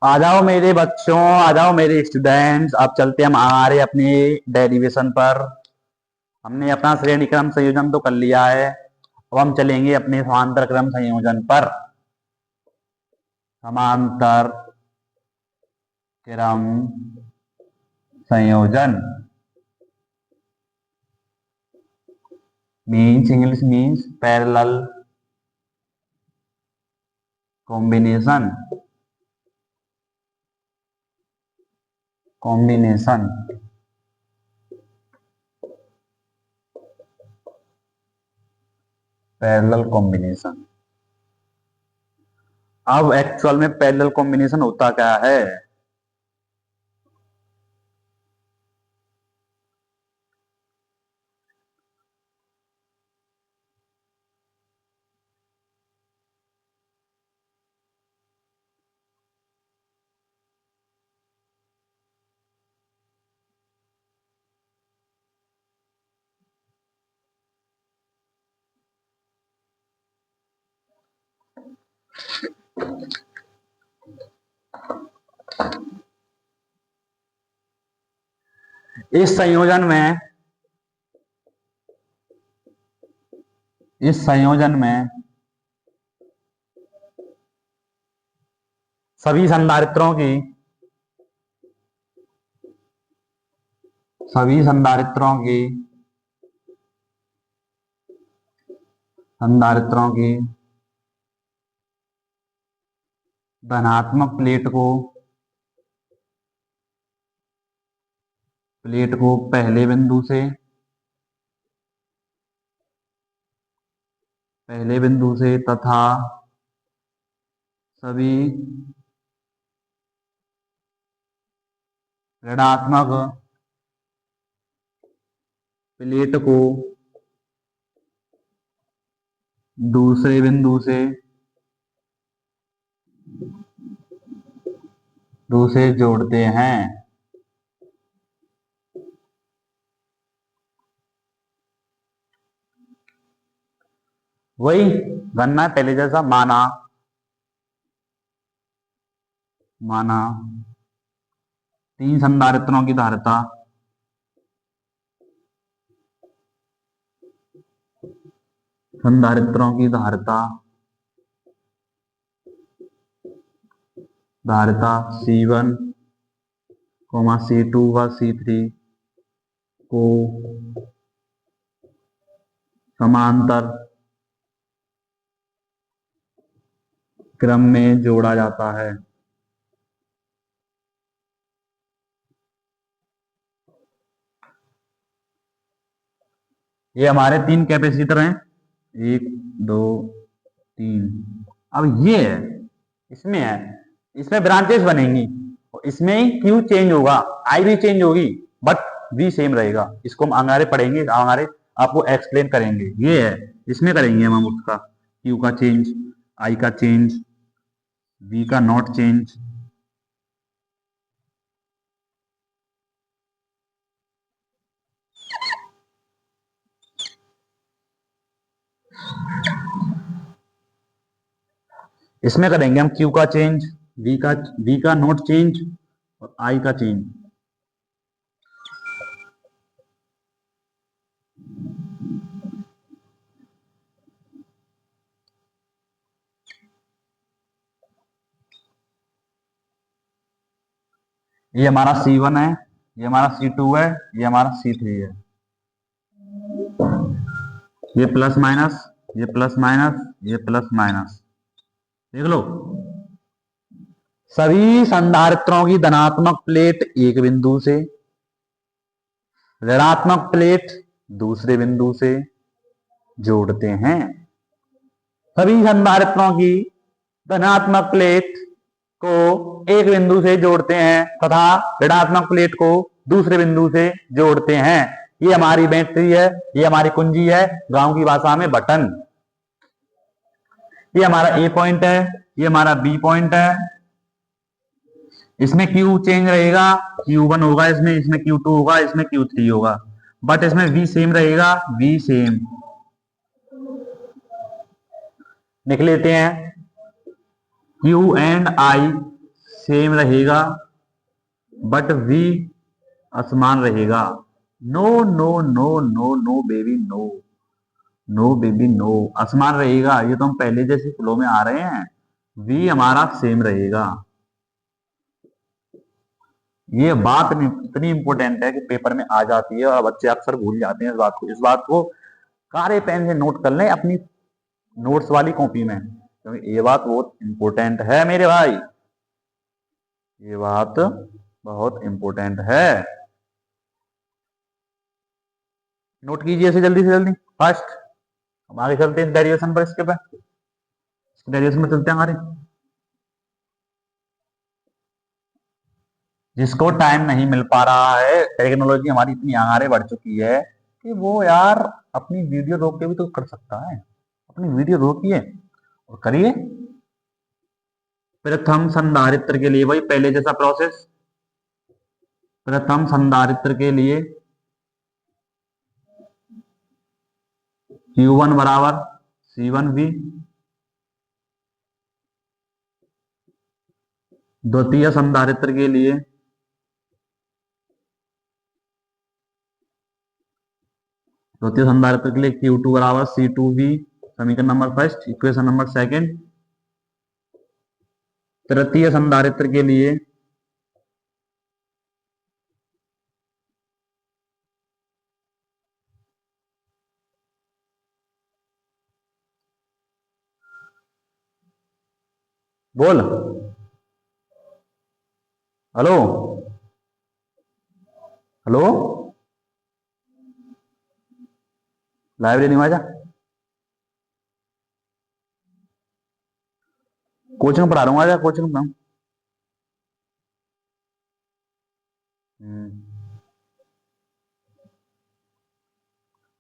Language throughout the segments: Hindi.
आ जाओ मेरे बच्चों, आ जाओ मेरे स्टूडेंट्स। अब चलते हम हमारे अपने डेरिवेशन पर। हमने अपना श्रेणी क्रम संयोजन तो कर लिया है, अब हम चलेंगे अपने समांतर क्रम संयोजन पर। समांतर क्रम संयोजन means, English means parallel combination. Combination parallel combination. अब एक्चुअल में पैरेलल कॉम्बिनेशन होता क्या है? इस संयोजन में, इस संयोजन में सभी संधारित्रों की, सभी संधारित्रों की, संधारित्रों की धनात्मक प्लेट को, प्लेट को पहले बिंदु से, पहले बिंदु से तथा सभी ऋणात्मक प्लेट को दूसरे बिंदु से जोड़ते हैं। वही गणना पहले जैसा, माना माना तीन संधारित्रों की धारिता, संधारित्रों की धारिता, धारिता C1, C2 व C3 को समांतर क्रम में जोड़ा जाता है। ये हमारे तीन कैपेसिटर हैं, 1 2 3। अब ये है, इसमें है, इसमें ब्रांचेस बनेंगी, इसमें ही क्यू चेंज होगा, आई भी चेंज होगी, बट वी सेम रहेगा। इसको हम हमारे पढ़ेंगे, हमारे आपको एक्सप्लेन करेंगे। ये है, इसमें करेंगे हम उसका क्यू का चेंज, आई का चेंज, वी का नॉट चेंज। इसमें करेंगे हम क्यू का चेंज, वी का नॉट चेंज और आई का चेंज। ये हमारा C1 है, ये हमारा C2 है, ये हमारा C3 है। ये प्लस माइनस, ये प्लस माइनस, ये प्लस माइनस, देख लो। सभी संधारित्रों की धनात्मक प्लेट एक बिंदु से, ऋणात्मक प्लेट दूसरे बिंदु से जोड़ते हैं। सभी संधारित्रों की धनात्मक प्लेट को एक बिंदु से जोड़ते हैं तथा ऋणात्मक प्लेट को दूसरे बिंदु से जोड़ते हैं। ये हमारी बैटरी है, ये हमारी कुंजी है, गांव की भाषा में बटन। ये हमारा ए पॉइंट है, ये हमारा बी पॉइंट है। इसमें क्यू चेंज रहेगा, Q1 होगा इसमें, इसमें Q2 होगा, इसमें Q3 होगा, बट इसमें V सेम रहेगा, V सेम। लिख लेते हैं, Q एंड I सेम रहेगा बट V असमान रहेगा। No no no no no baby no, no baby no, असमान रहेगा। ये तो हम पहले जैसे फ्लो में आ रहे हैं, V हमारा सेम रहेगा। ये बात इतनी इंपॉर्टेंट है कि पेपर में आ जाती है और बच्चे अक्सर भूल जाते हैं इस बात को। इस बात को काले पेन से नोट कर लें अपनी नोट्स वाली कॉपी में, क्योंकि ये बात बहुत इंपॉर्टेंट है मेरे भाई, ये बात बहुत इंपॉर्टेंट है। नोट कीजिए इसे जल्दी से जल्दी फास्ट। हम आगे चलते हैं डेरिवेशन पर, इसके पे डेरिवेशन में चलते हैं हमारे। जिसको टाइम नहीं मिल पा रहा है, टेक्नोलॉजी हमारी इतनी आगे बढ़ चुकी है कि वो यार अपनी वीडियो रोक के भी तो कर सकता है। अपनी वीडियो रोकिए और करिए। प्रथम संधारित्र के लिए वही पहले जैसा प्रोसेस। प्रथम संधारित्र के लिए Q1 बराबर C1V, द्वितीय संधारित्र के लिए Q2 बराबर C2V, समीकरण number first, equation number second. तृतीय संधारित्र के लिए बोल, हेलो हेलो, लाइब्रेरी में आ जा, कोचिंग पढ़ा रहा हूँ, आ जा कोचिंग में।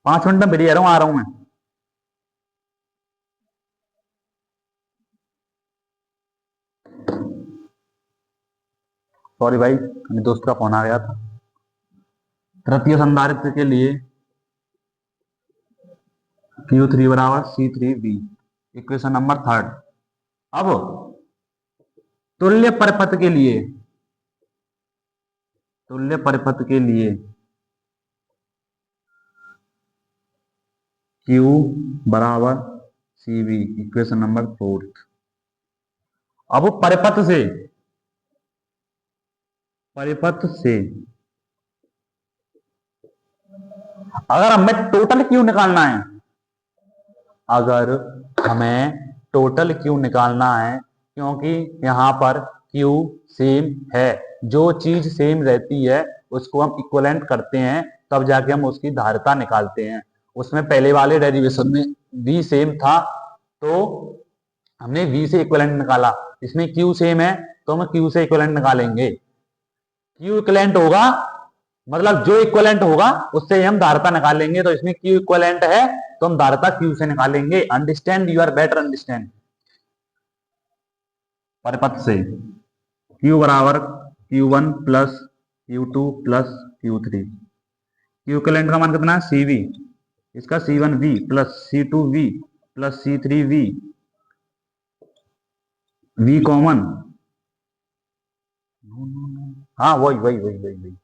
5 मिनट में फ्री आ रहा हूँ मैं। सॉरी भाई, मेरे दोस्त का फोन आ गया था। तृतीय संधारित्र के लिए Q3 बराबर C3V, इक्वेशन नंबर थर्ड। अब तुल्य परिपथ के लिए, तुल्य परिपथ के लिए Q बराबर CV, इक्वेशन नंबर फोर्थ। अब परिपथ से, परिपथ से अगर हमें टोटल क्यू निकालना है, अगर हमें टोटल क्यू निकालना है, क्योंकि यहां पर क्यू सेम है, जो चीज सेम रहती है उसको हम इक्विवेलेंट करते हैं, तब जाके हम उसकी धारिता निकालते हैं। उसमें पहले वाले डेरिवेशन में v सेम था तो हमने v से इक्विवेलेंट निकाला, इसमें q सेम है तो हम q से इक्विवेलेंट निकालेंगे। q इक्विवेलेंट होगा मतलब जो इक्विवेलेंट होगा उससे हम धारिता निकालेंगे, तो इसमें q इक्विवेलेंट है तो हम धारिता q से निकालेंगे। Understand, you are better understand. परिपथ से q बराबर Q1 plus Q2 plus Q3, q equivalent का मान कितना है CV, इसका C1V plus C2V plus C3V, V common, हाँ वही वही वही वही वही।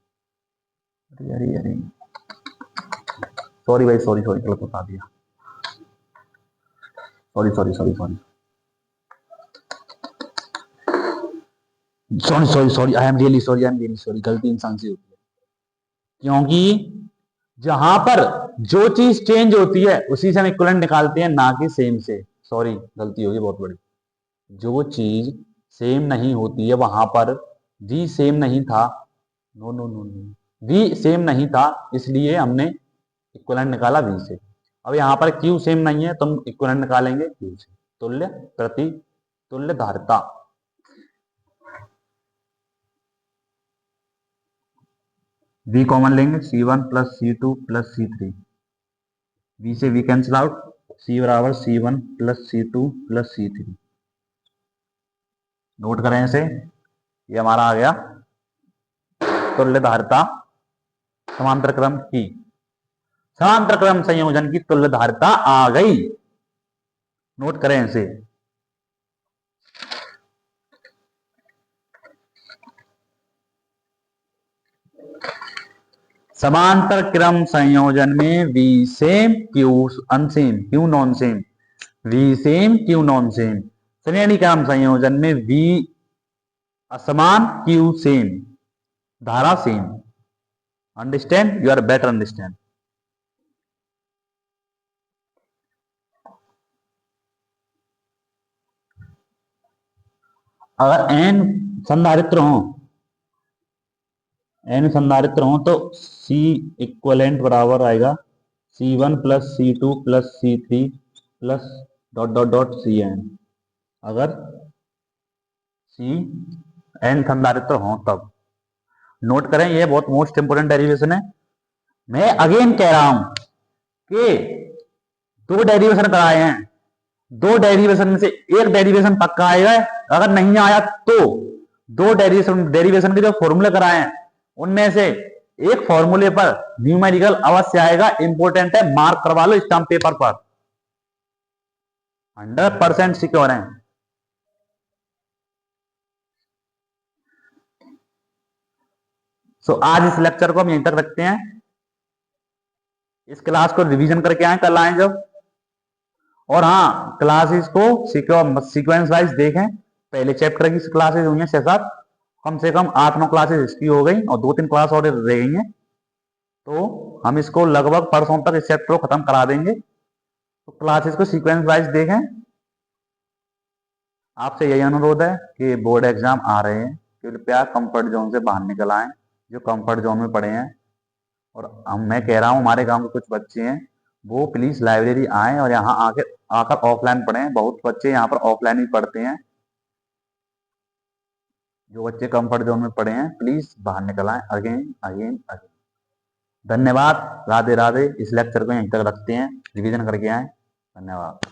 अरे अरे अरे, सॉरी भाई, सॉरी सॉरी, गलत बता दिया, sorry sorry sorry sorry sorry sorry sorry, I am really sorry, I am really sorry. गलती इंसान से होती है, क्योंकि जहां पर जो चीज चेंज होती है उसी से हम इक्विवेलेंट निकालते हैं, ना कि सेम से। सॉरी, गलती होगी बहुत बड़ी। जो चीज सेम नहीं होती है वहां पर v सेम नहीं था, no no no no, v same नहीं था इसलिए हमने इक्विवेलेंट निकाला v से। अब यहाँ पर q सेम नहीं है तो हम इक्विवेलेंट निकालेंगे q से। तुल्य प्रति तुल्य धारिता, v कॉमन लेंगे, C1 plus C2 plus C3, v से v कैंसिल आउट, c बराबर C1 plus C2 plus C3। Note करें इसे, ये हमारा आ गया तुल्य धारिता समांतर क्रम की, समांतर क्रम संयोजन की तुल्य धारिता आ गई। नोट करें इसे। समांतर क्रम संयोजन में V same Q unsame, Q non same, V same Q non same. श्रेणी क्रम संयोजन में V असमान Q सेम, धारा same. Understand, you are better understand. अगर n संधारित्र हो, n संधारित्र हो तो C इक्वलेंट बराबर आएगा C1 plus C2 plus C3 plus dot dot dot Cn। अगर C n संधारित्र हो तब। नोट करें, ये बहुत मोस्ट इंपोर्टेंट डेरिवेशन है। मैं अगेन कह रहा हूं कि 2 डेरिवेशन कराए हैं, 2 डेरिवेशन में से एक डेरिवेशन पक्का आएगा। अगर नहीं आया तो 2 डेरिवेशन के जो फॉर्मूले कराए हैं उनमें से एक फॉर्मूले पर न्यूमेरिकल अवश्य आएगा। इंपॉर्टेंट है, मार्क करवा लो स्टाम्प पेपर पर, 100% सिक्योर है। आज इस लेक्चर को हम यहीं तक रखते हैं। इस क्लास को रिवीजन करके आए, कल आए जब। और हाँ, क्लासेस को सीक्वेंस वाइज देखें। पहले चैप्टर की क्लासेस हुई हैं 6-7, कम से कम 8-9 क्लासेस इसकी हो गई और 2-3 क्लास और रह गई हैं। तो हम इसको लगभग परसों तक इस चैप्टर को खत्म करा देंगे। तो क्लासेस को सीक्वेंस वाइज देखें। आपसे यही अनुरोध है कि बोर्ड एग्जाम आ रहे हैं, कृपया कंफर्ट जोन से बाहर निकल आए, जो कंफर्ट जोन में पड़े हैं। और मैं कह रहा हूँ, हमारे गांव के कुछ बच्चे हैं, वो प्लीज लाइब्रेरी आए और यहाँ आकर ऑफलाइन पढ़ें। बहुत बच्चे यहाँ पर ऑफलाइन ही पढ़ते हैं। जो बच्चे कंफर्ट जोन में पढ़े हैं प्लीज बाहर निकल आए। अगेन अगेन अगेन धन्यवाद। राधे राधे। इस लेक्चर को यहीं तक रखते हैं, रिवीजन करके आए। धन्यवाद।